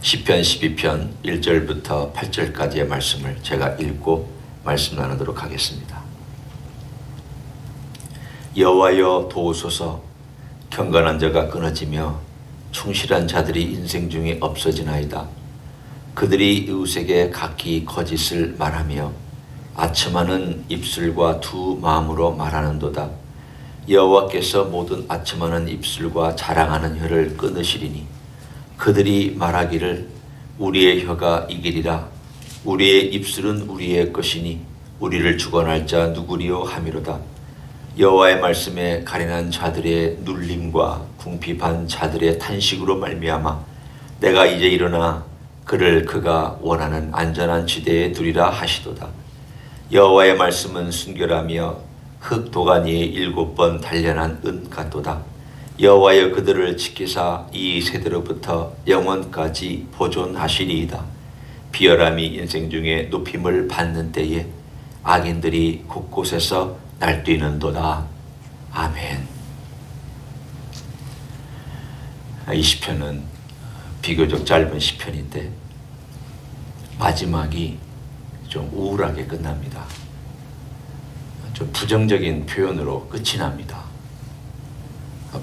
시편 12편 1절부터 8절까지의 말씀을 제가 읽고 말씀 나누도록 하겠습니다. 여호와여 도우소서. 경건한 자가 끊어지며 충실한 자들이 인생 중에 없어지나이다. 그들이 이웃에게 각기 거짓을 말하며 아첨하는 입술과 두 마음으로 말하는도다. 여호와께서 모든 아첨하는 입술과 자랑하는 혀를 끊으시리니 그들이 말하기를 우리의 혀가 이기리라. 우리의 입술은 우리의 것이니 우리를 주관할 자 누구리요 하미로다. 여호와의 말씀에 가련한 자들의 눌림과 궁핍한 자들의 탄식으로 말미암아 내가 이제 일어나 그를 그가 원하는 안전한 지대에 두리라 하시도다. 여호와의 말씀은 순결하며 흙 도가니에 7번 단련한 은 같도다. 여호와여 그들을 지키사 이 세대로부터 영원까지 보존하시리이다. 비열함이 인생 중에 높임을 받는 때에 악인들이 곳곳에서 날뛰는도다. 아멘. 이 시편은 비교적 짧은 시편인데 마지막이 좀 우울하게 끝납니다. 좀 부정적인 표현으로 끝이 납니다.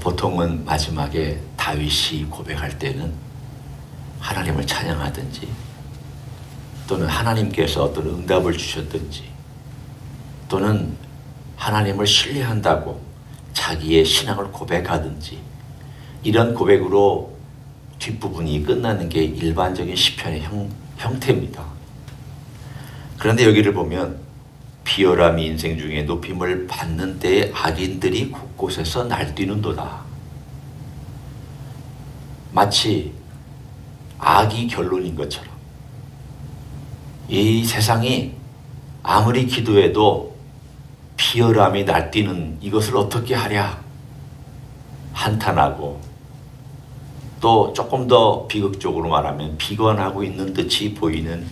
보통은 마지막에 다윗이 고백할 때는 하나님을 찬양하든지 또는 하나님께서 어떤 응답을 주셨든지 또는 하나님을 신뢰한다고 자기의 신앙을 고백하든지 이런 고백으로 뒷부분이 끝나는 게 일반적인 시편의 형태입니다. 그런데 여기를 보면 비열함이 인생 중에 높임을 받는 때에 악인들이 곳곳에서 날뛰는도다. 마치 악이 결론인 것처럼 이 세상이 아무리 기도해도 비열함이 날뛰는 이것을 어떻게 하랴 한탄하고 또 조금 더 비극적으로 말하면 비관하고 있는 듯이 보이는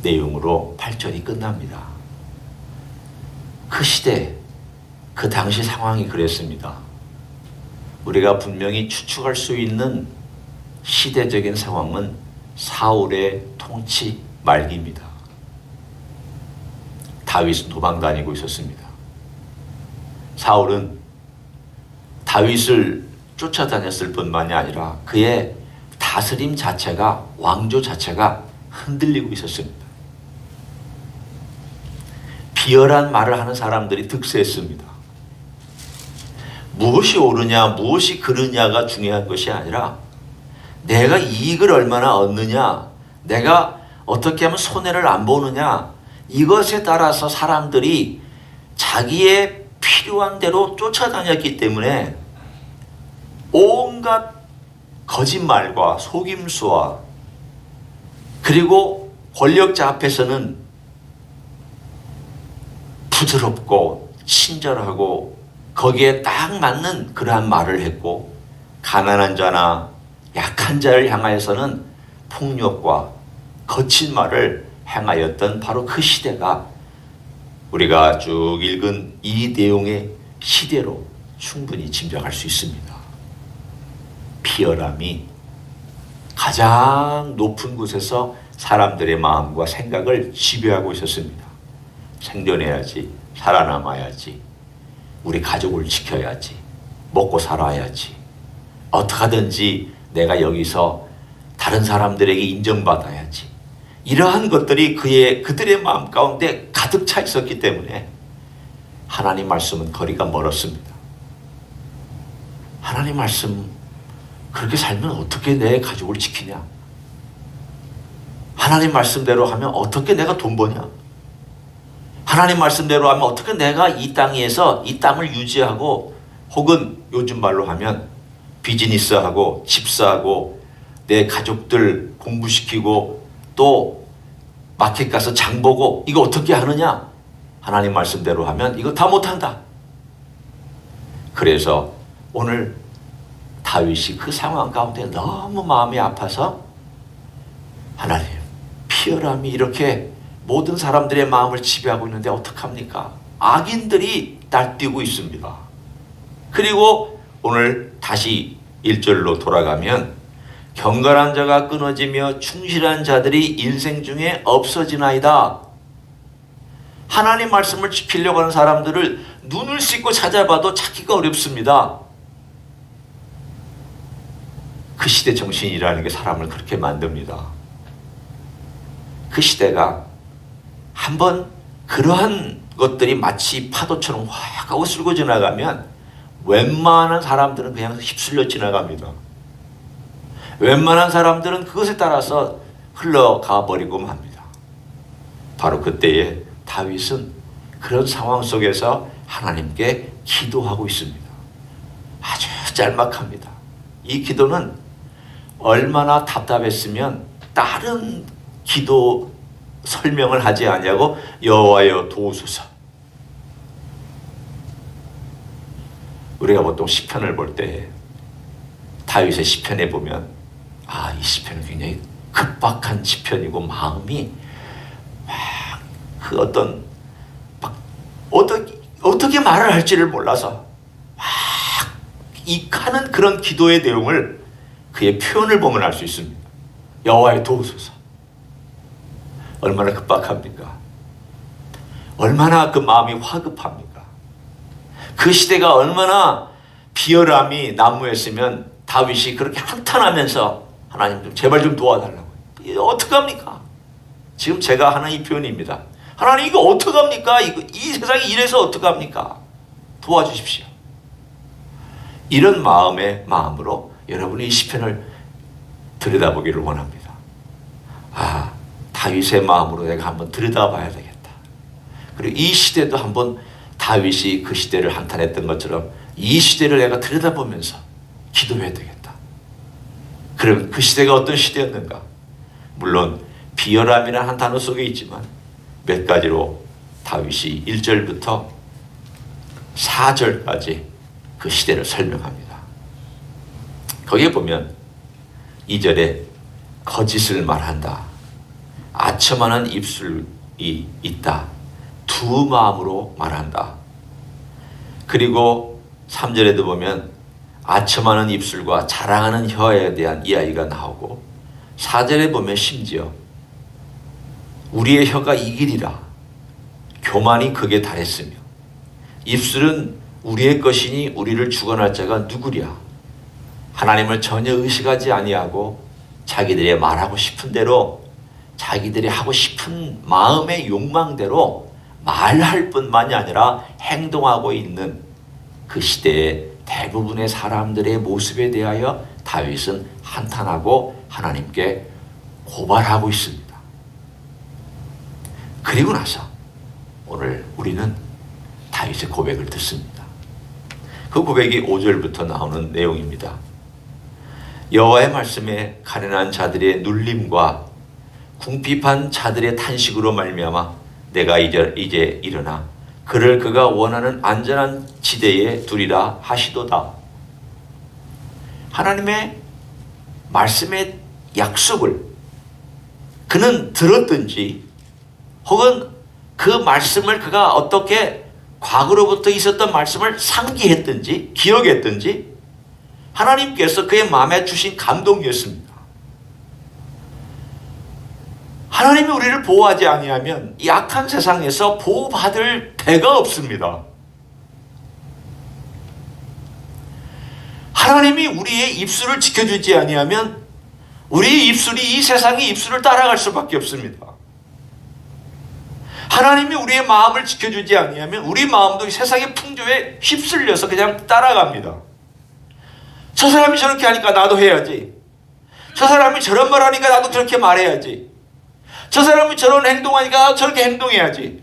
내용으로 8절이 끝납니다. 그 시대, 그 당시 상황이 그랬습니다. 우리가 분명히 추측할 수 있는 시대적인 상황은 사울의 통치 말기입니다. 다윗은 도망 다니고 있었습니다. 사울은 다윗을 쫓아다녔을 뿐만이 아니라 그의 다스림 자체가, 왕조 자체가 흔들리고 있었습니다. 비열한 말을 하는 사람들이 득세했습니다. 무엇이 옳으냐, 무엇이 그르냐가 중요한 것이 아니라 내가 이익을 얼마나 얻느냐, 내가 어떻게 하면 손해를 안 보느냐, 이것에 따라서 사람들이 자기의 필요한 대로 쫓아다녔기 때문에 온갖 거짓말과 속임수와 그리고 권력자 앞에서는 부드럽고 친절하고 거기에 딱 맞는 그러한 말을 했고 가난한 자나 약한 자를 향하여서는 폭력과 거친 말을 행하였던 바로 그 시대가 우리가 쭉 읽은 이 내용의 시대로 충분히 짐작할 수 있습니다. 비열함이 가장 높은 곳에서 사람들의 마음과 생각을 지배하고 있었습니다. 생존해야지, 살아남아야지, 우리 가족을 지켜야지, 먹고 살아야지, 어떻게 하든지 내가 여기서 다른 사람들에게 인정받아야지. 이러한 것들이 그들의 마음 가운데 가득 차 있었기 때문에 하나님 말씀은 거리가 멀었습니다. 하나님 말씀 그렇게 살면 어떻게 내 가족을 지키냐? 하나님 말씀대로 하면 어떻게 내가 돈 버냐? 하나님 말씀대로 하면 어떻게 내가 이 땅에서 이 땅을 유지하고 혹은 요즘 말로 하면 비즈니스하고 집사하고 내 가족들 공부시키고 또 마켓 가서 장 보고 이거 어떻게 하느냐? 하나님 말씀대로 하면 이거 다 못한다. 그래서 오늘 다윗이 그 상황 가운데 너무 마음이 아파서 하나님, 비열함이 이렇게 모든 사람들의 마음을 지배하고 있는데 어떡합니까? 악인들이 날뛰고 있습니다. 그리고 오늘 다시 1절로 돌아가면 경건한 자가 끊어지며 충실한 자들이 인생 중에 없어지나이다. 하나님 말씀을 지키려고 하는 사람들을 눈을 씻고 찾아봐도 찾기가 어렵습니다. 그 시대 정신이라는 게 사람을 그렇게 만듭니다. 그 시대가 한번 그러한 것들이 마치 파도처럼 확 하고 쓸고 지나가면 웬만한 사람들은 그냥 휩쓸려 지나갑니다. 웬만한 사람들은 그것에 따라서 흘러가 버리고 맙니다. 바로 그때에 다윗은 그런 상황 속에서 하나님께 기도하고 있습니다. 아주 짤막합니다. 이 기도는 얼마나 답답했으면 다른 기도 설명을 하지 아니하고 여호와여 도우소서. 우리가 보통 시편을 볼 때 다윗의 시편에 보면 이 시편은 굉장히 급박한 시편이고 마음이 막 그 어떻게 말을 할지를 몰라서 막 익하는 그런 기도의 내용을 그의 표현을 보면 알 수 있습니다. 여호와여 도우소서. 얼마나 급박합니까? 얼마나 그 마음이 화급합니까? 그 시대가 얼마나 비열함이 난무했으면 다윗이 그렇게 한탄하면서 하나님 좀 제발 좀 도와달라고. 이게 어떡합니까? 지금 제가 하는 이 표현입니다. 하나님 이거 어떡합니까? 이 세상이 이래서 어떡합니까? 도와주십시오. 이런 마음으로 여러분이 이 시편을 들여다보기를 원합니다. 다윗의 마음으로 내가 한번 들여다봐야 되겠다. 그리고 이 시대도 한번 다윗이 그 시대를 한탄했던 것처럼 이 시대를 내가 들여다보면서 기도해야 되겠다. 그럼 그 시대가 어떤 시대였는가? 물론 비열함이라는 한 단어 속에 있지만 몇 가지로 다윗이 1절부터 4절까지 그 시대를 설명합니다. 거기에 보면 2절에 거짓을 말한다. 아첨하는 입술이 있다. 두 마음으로 말한다. 그리고 3절에도 보면 아첨하는 입술과 자랑하는 혀에 대한 이야기가 나오고 4절에 보면 심지어 우리의 혀가 이기리라. 교만이 극에 달했으며 입술은 우리의 것이니 우리를 주관할 자가 누구랴. 하나님을 전혀 의식하지 아니하고 자기들이 말하고 싶은 대로 자기들이 하고 싶은 마음의 욕망대로 말할 뿐만이 아니라 행동하고 있는 그 시대의 대부분의 사람들의 모습에 대하여 다윗은 한탄하고 하나님께 고발하고 있습니다. 그리고 나서 오늘 우리는 다윗의 고백을 듣습니다. 그 고백이 5절부터 나오는 내용입니다. 여호와의 말씀에 가련한 자들의 눌림과 궁핍한 자들의 탄식으로 말미암아 내가 이제 일어나 그를 그가 원하는 안전한 지대에 두리라 하시도다. 하나님의 말씀의 약속을 그는 들었든지 혹은 그 말씀을 그가 어떻게 과거로부터 있었던 말씀을 상기했든지 기억했든지 하나님께서 그의 마음에 주신 감동이었습니다. 하나님이 우리를 보호하지 아니하면 이 악한 세상에서 보호받을 데가 없습니다. 하나님이 우리의 입술을 지켜주지 아니하면 우리의 입술이 이 세상의 입술을 따라갈 수밖에 없습니다. 하나님이 우리의 마음을 지켜주지 아니하면 우리 마음도 이 세상의 풍조에 휩쓸려서 그냥 따라갑니다. 저 사람이 저렇게 하니까 나도 해야지. 저 사람이 저런 말 하니까 나도 저렇게 말해야지. 저 사람이 저런 행동하니까 저렇게 행동해야지.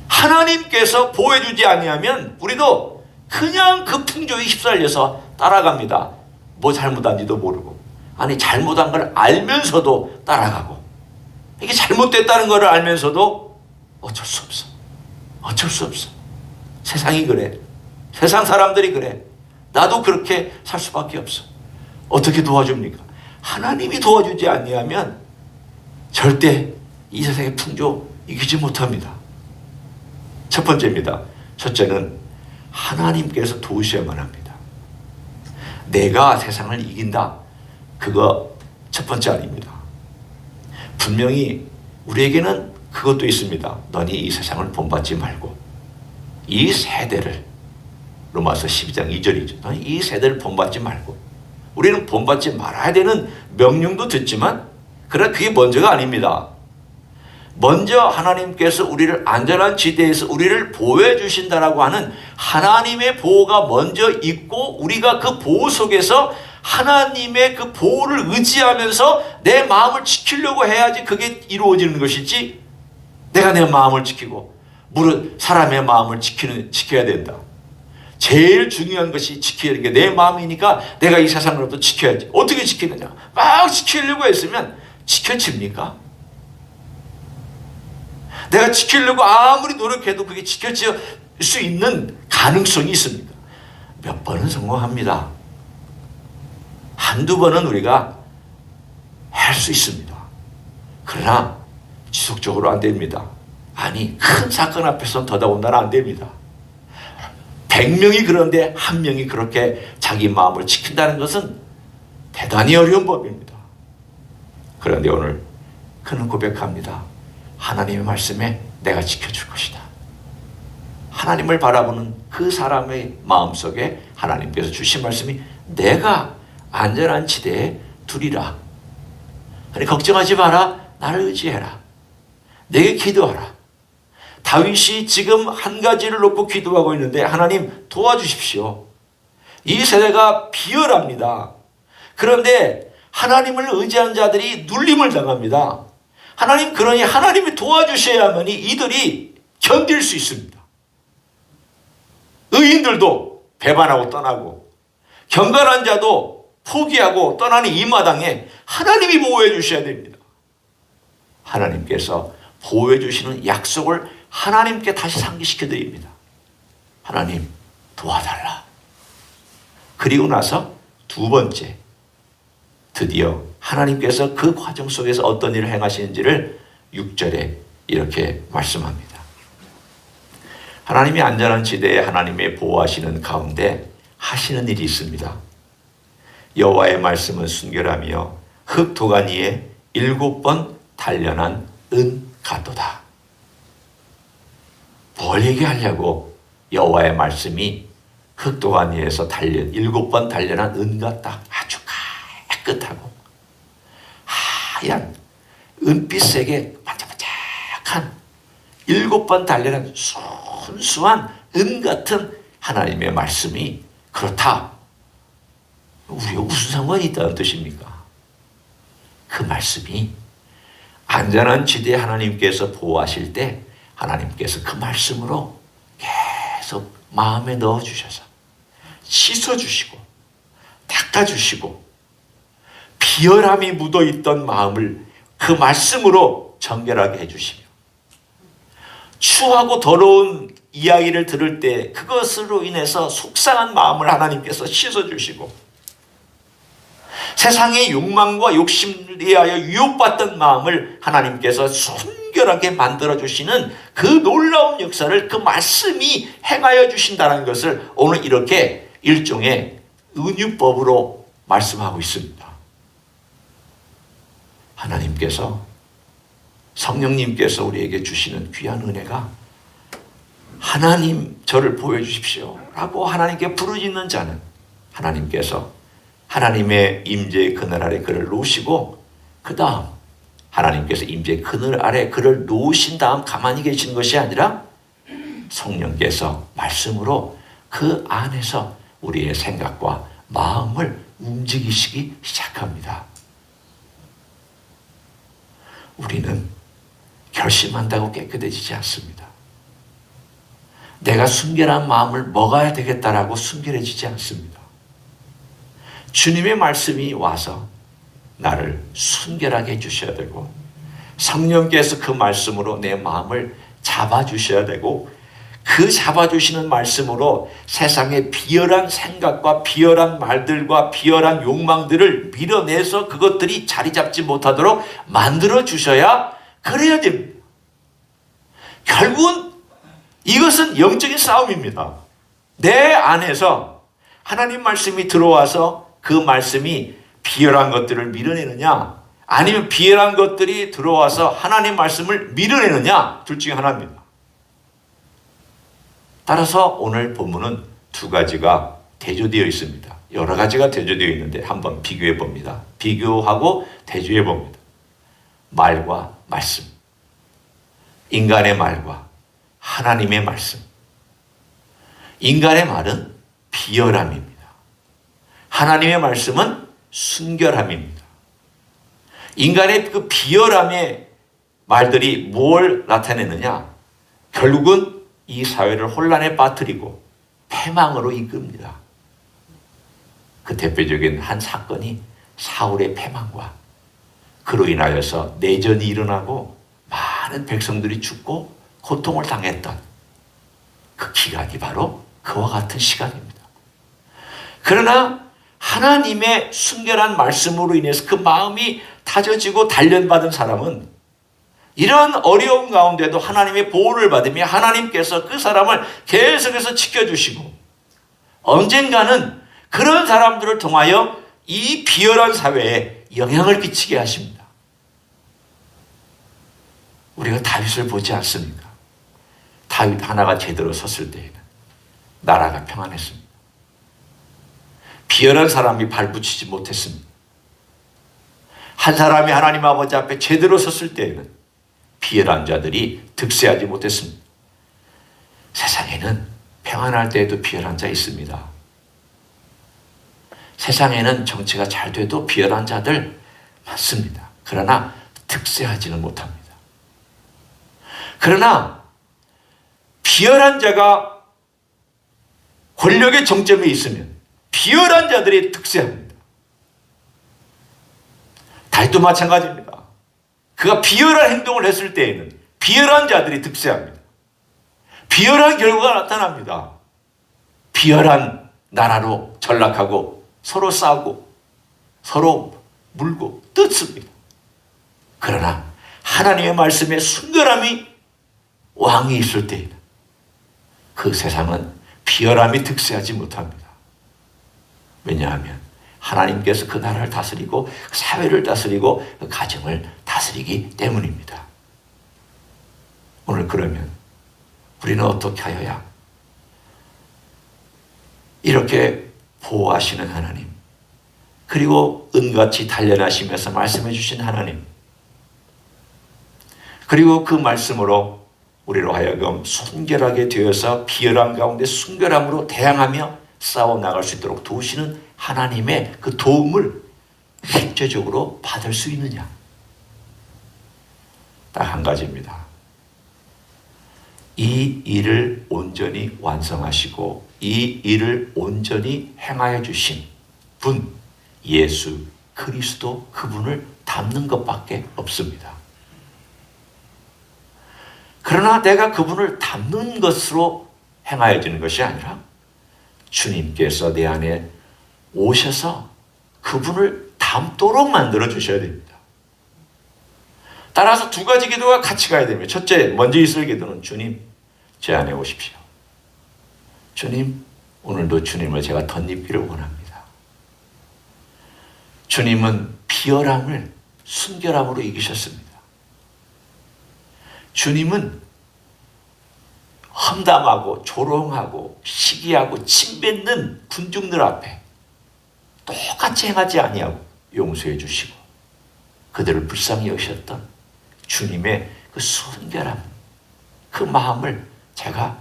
하나님께서 보호해주지 아니하면 우리도 그냥 그 풍조에 휩쓸려서 따라갑니다. 뭐 잘못한지도 모르고. 아니 잘못한 걸 알면서도 따라가고. 이게 잘못됐다는 걸 알면서도 어쩔 수 없어. 어쩔 수 없어. 세상이 그래. 세상 사람들이 그래. 나도 그렇게 살 수밖에 없어. 어떻게 도와줍니까? 하나님이 도와주지 아니하면 절대 이 세상의 풍조 이기지 못합니다. 첫 번째입니다. 첫째는 하나님께서 도우셔야만 합니다. 내가 세상을 이긴다. 그거 첫 번째 아닙니다. 분명히 우리에게는 그것도 있습니다. 너니 이 세상을 본받지 말고 이 세대를, 로마서 12장 2절이죠. 너니 이 세대를 본받지 말고. 우리는 본받지 말아야 되는 명령도 듣지만 그러나 그게 먼저가 아닙니다. 먼저 하나님께서 우리를 안전한 지대에서 우리를 보호해 주신다라고 하는 하나님의 보호가 먼저 있고, 우리가 그 보호 속에서 하나님의 그 보호를 의지하면서 내 마음을 지키려고 해야지 그게 이루어지는 것이지, 내가 내 마음을 지키고 사람의 마음을 지켜야 된다. 제일 중요한 것이 지켜야 되는 게 내 마음이니까 내가 이 세상으로부터 지켜야지. 어떻게 지키느냐? 막 지키려고 했으면 지켜집니까? 내가 지키려고 아무리 노력해도 그게 지켜질 수 있는 가능성이 있습니다. 몇 번은 성공합니다. 한두 번은 우리가 할 수 있습니다. 그러나 지속적으로 안 됩니다. 아니, 큰 사건 앞에서는 더더군다나 안 됩니다. 100명이 그런데 한 명이 그렇게 자기 마음을 지킨다는 것은 대단히 어려운 법입니다. 그런데 오늘 그는 고백합니다. 하나님의 말씀에 내가 지켜줄 것이다. 하나님을 바라보는 그 사람의 마음속에 하나님께서 주신 말씀이 내가 안전한 지대에 두리라. 아니, 걱정하지 마라. 나를 의지해라. 내게 기도하라. 다윗이 지금 한 가지를 놓고 기도하고 있는데, 하나님 도와주십시오. 이 세대가 비열합니다. 그런데 하나님을 의지하는 자들이 눌림을 당합니다. 하나님, 그러니 하나님이 도와주셔야만이 이들이 견딜 수 있습니다. 의인들도 배반하고 떠나고 경건한 자도 포기하고 떠나는 이 마당에 하나님이 보호해 주셔야 됩니다. 하나님께서 보호해 주시는 약속을 하나님께 다시 상기시켜 드립니다. 하나님 도와달라. 그리고 나서 두 번째, 드디어 하나님께서 그 과정 속에서 어떤 일을 행하시는지를 6절에 이렇게 말씀합니다. 하나님이 안전한 지대에 하나님의 보호하시는 가운데 하시는 일이 있습니다. 여호와의 말씀은 순결하며 흙 도간 위에 7번 단련한 은가도다. 뭘 얘기하려고 여호와의 말씀이 흙 도간 위에서 7번 단련한 은 같다. 아주 깨끗하고 하얀 은빛색의 반짝반짝한 7번 단련한 순수한 은 같은 하나님의 말씀이 그렇다. 우리가 무슨 상관이 있다는 뜻입니까? 그 말씀이 안전한 지대에 하나님께서 보호하실 때 하나님께서 그 말씀으로 계속 마음에 넣어주셔서 씻어주시고 닦아주시고 비열함이 묻어있던 마음을 그 말씀으로 정결하게 해주시며, 추하고 더러운 이야기를 들을 때 그것으로 인해서 속상한 마음을 하나님께서 씻어주시고, 세상의 욕망과 욕심에 의하여 유혹받던 마음을 하나님께서 순결하게 만들어주시는 그 놀라운 역사를 그 말씀이 행하여 주신다는 것을 오늘 이렇게 일종의 은유법으로 말씀하고 있습니다. 하나님께서, 성령님께서 우리에게 주시는 귀한 은혜가, 하나님 저를 보여주십시오 라고 하나님께 부르짖는 자는 하나님께서 하나님의 임재의 그늘 아래 그를 놓으시고, 그 다음 하나님께서 임재의 그늘 아래 그를 놓으신 다음 가만히 계시는 것이 아니라 성령께서 말씀으로 그 안에서 우리의 생각과 마음을 움직이시기 시작합니다. 우리는 결심한다고 깨끗해지지 않습니다. 내가 순결한 마음을 먹어야 되겠다라고 순결해지지 않습니다. 주님의 말씀이 와서 나를 순결하게 해주셔야 되고, 성령께서 그 말씀으로 내 마음을 잡아주셔야 되고, 그 잡아주시는 말씀으로 세상의 비열한 생각과 비열한 말들과 비열한 욕망들을 밀어내서 그것들이 자리 잡지 못하도록 만들어 주셔야, 그래야 됩니다. 결국은 이것은 영적인 싸움입니다. 내 안에서 하나님 말씀이 들어와서 그 말씀이 비열한 것들을 밀어내느냐, 아니면 비열한 것들이 들어와서 하나님 말씀을 밀어내느냐, 둘 중에 하나입니다. 따라서 오늘 본문은 두 가지가 대조되어 있습니다. 여러 가지가 대조되어 있는데 한번 비교해 봅니다. 비교하고 대조해 봅니다. 말과 말씀, 인간의 말과 하나님의 말씀. 인간의 말은 비열함입니다. 하나님의 말씀은 순결함입니다. 인간의 그 비열함의 말들이 뭘 나타내느냐? 결국은 이 사회를 혼란에 빠뜨리고 패망으로 이끕니다. 그 대표적인 한 사건이 사울의 패망과 그로 인하여서 내전이 일어나고 많은 백성들이 죽고 고통을 당했던 그 기간이 바로 그와 같은 시간입니다. 그러나 하나님의 순결한 말씀으로 인해서 그 마음이 다져지고 단련받은 사람은 이런 어려움 가운데도 하나님의 보호를 받으며 하나님께서 그 사람을 계속해서 지켜주시고 언젠가는 그런 사람들을 통하여 이 비열한 사회에 영향을 끼치게 하십니다. 우리가 다윗을 보지 않습니까? 다윗 하나가 제대로 섰을 때에는 나라가 평안했습니다. 비열한 사람이 발붙이지 못했습니다. 한 사람이 하나님 아버지 앞에 제대로 섰을 때에는 비열한 자들이 득세하지 못했습니다. 세상에는 평안할 때에도 비열한 자 있습니다. 세상에는 정치가 잘 돼도 비열한 자들 많습니다. 그러나 득세하지는 못합니다. 그러나 비열한 자가 권력의 정점에 있으면 비열한 자들이 득세합니다. 다윗도 마찬가지입니다. 그가 비열한 행동을 했을 때에는 비열한 자들이 득세합니다. 비열한 결과가 나타납니다. 비열한 나라로 전락하고 서로 싸우고 서로 물고 뜯습니다. 그러나 하나님의 말씀에 순결함이 왕이 있을 때에는 그 세상은 비열함이 득세하지 못합니다. 왜냐하면 하나님께서 그 나라를 다스리고 그 사회를 다스리고 그 가정을 다스리기 때문입니다. 오늘 그러면 우리는 어떻게 하여야 이렇게 보호하시는 하나님, 그리고 은같이 단련하시면서 말씀해 주신 하나님, 그리고 그 말씀으로 우리로 하여금 순결하게 되어서 비열함 가운데 순결함으로 대항하며 싸워나갈 수 있도록 도우시는 하나님의 그 도움을 실제적으로 받을 수 있느냐? 딱 한 가지입니다. 이 일을 온전히 완성하시고 이 일을 온전히 행하여 주신 분, 예수 그리스도, 그분을 닮는 것밖에 없습니다. 그러나 내가 그분을 닮는 것으로 행하여지는 것이 아니라 주님께서 내 안에 오셔서 그분을 닮도록 만들어 주셔야 됩니다. 따라서 두 가지 기도가 같이 가야 됩니다. 첫째, 먼저 있을 기도는 주님, 제 안에 오십시오. 주님, 오늘도 주님을 제가 덧입기를 원합니다. 주님은 비열함을 순결함으로 이기셨습니다. 주님은 험담하고 조롱하고 시기하고 침뱉는 군중들 앞에 똑같이 행하지 아니하고 용서해 주시고 그들을 불쌍히 여기셨던 주님의 그 순결함, 그 마음을 제가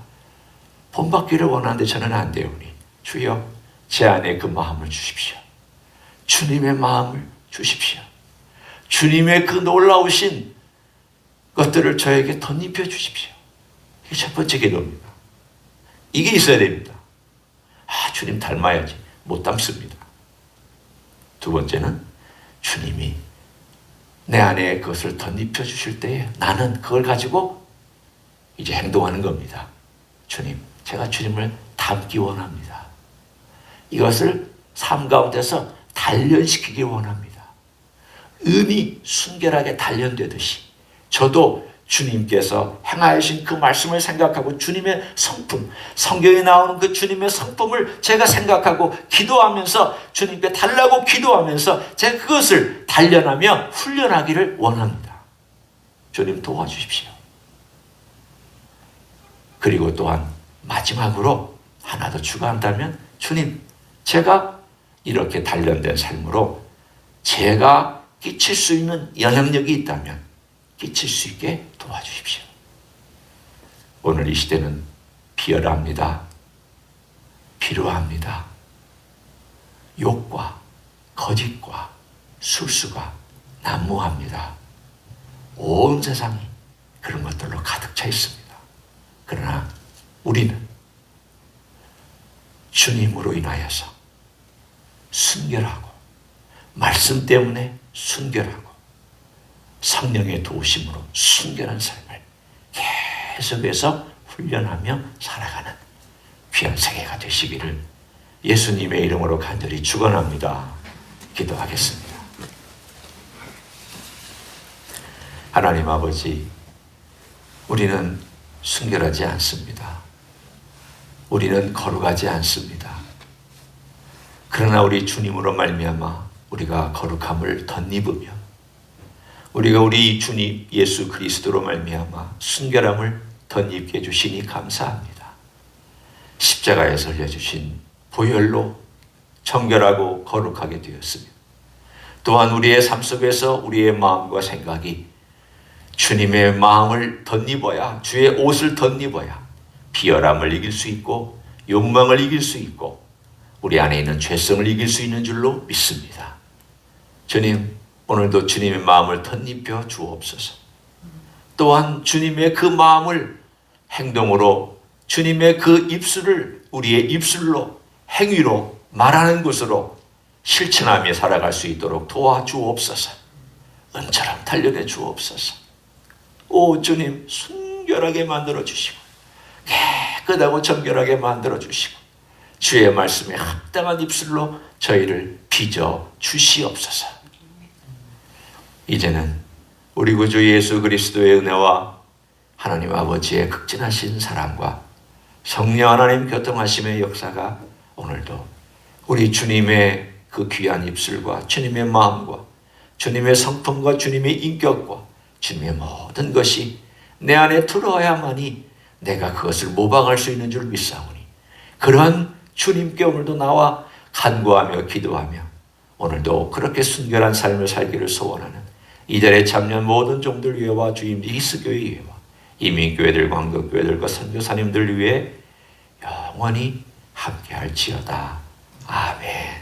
본받기를 원하는데 저는 안 되오니 주여 제 안에 그 마음을 주십시오. 주님의 마음을 주십시오. 주님의 그 놀라우신 것들을 저에게 덧입혀 주십시오. 이게 첫 번째 기도입니다. 이게 있어야 됩니다. 주님 닮아야지. 못 닮습니다. 두 번째는 주님이 내 안에 그것을 덧입혀 주실 때에 나는 그걸 가지고 이제 행동하는 겁니다. 주님, 제가 주님을 닮기 원합니다. 이것을 삶 가운데서 단련시키기 원합니다. 은이 순결하게 단련되듯이 저도 주님께서 행하신 그 말씀을 생각하고 주님의 성품, 성경에 나오는 그 주님의 성품을 제가 생각하고 기도하면서 주님께 달라고 기도하면서 제가 그것을 단련하며 훈련하기를 원합니다. 주님 도와주십시오. 그리고 또한 마지막으로 하나 더 추가한다면 주님, 제가 이렇게 단련된 삶으로 제가 끼칠 수 있는 영향력이 있다면 끼칠 수 있게 도와주십시오. 오늘 이 시대는 비열합니다. 비루합니다. 욕과 거짓과 술수가 난무합니다. 온 세상이 그런 것들로 가득 차 있습니다. 그러나 우리는 주님으로 인하여서 순결하고 말씀 때문에 순결하고 성령의 도우심으로 순결한 삶을 계속해서 훈련하며 살아가는 귀한 세계가 되시기를 예수님의 이름으로 간절히 축원합니다. 기도하겠습니다. 하나님 아버지, 우리는 순결하지 않습니다. 우리는 거룩하지 않습니다. 그러나 우리 주님으로 말미암아 우리가 거룩함을 덧입으며 우리가 우리 주님 예수 그리스도로 말미암아 순결함을 덧입게 해주시니 감사합니다. 십자가에서 흘려주신 보혈로 정결하고 거룩하게 되었습니다. 또한 우리의 삶 속에서 우리의 마음과 생각이 주님의 마음을 덧입어야, 주의 옷을 덧입어야 비열함을 이길 수 있고 욕망을 이길 수 있고 우리 안에 있는 죄성을 이길 수 있는 줄로 믿습니다. 주님, 오늘도 주님의 마음을 덧입혀 주옵소서. 또한 주님의 그 마음을 행동으로, 주님의 그 입술을 우리의 입술로, 행위로, 말하는 것으로 실천하며 살아갈 수 있도록 도와주옵소서. 은처럼 단련해 주옵소서. 오 주님, 순결하게 만들어 주시고 깨끗하고 정결하게 만들어 주시고 주의 말씀에 합당한 입술로 저희를 빚어 주시옵소서. 이제는 우리 구주 예수 그리스도의 은혜와 하나님 아버지의 극진하신 사랑과 성령 하나님 교통하심의 역사가 오늘도 우리 주님의 그 귀한 입술과 주님의 마음과 주님의 성품과 주님의 인격과 주님의 모든 것이 내 안에 들어와야만이 내가 그것을 모방할 수 있는 줄 믿사오니 그러한 주님께 오늘도 나와 간구하며 기도하며 오늘도 그렇게 순결한 삶을 살기를 소원하는 이달에 참여한 모든 종들 위해와 주임 히스교회 위해와 이민교회들, 광덕교회들과 선교사님들 위해 영원히 함께할지어다. 아멘.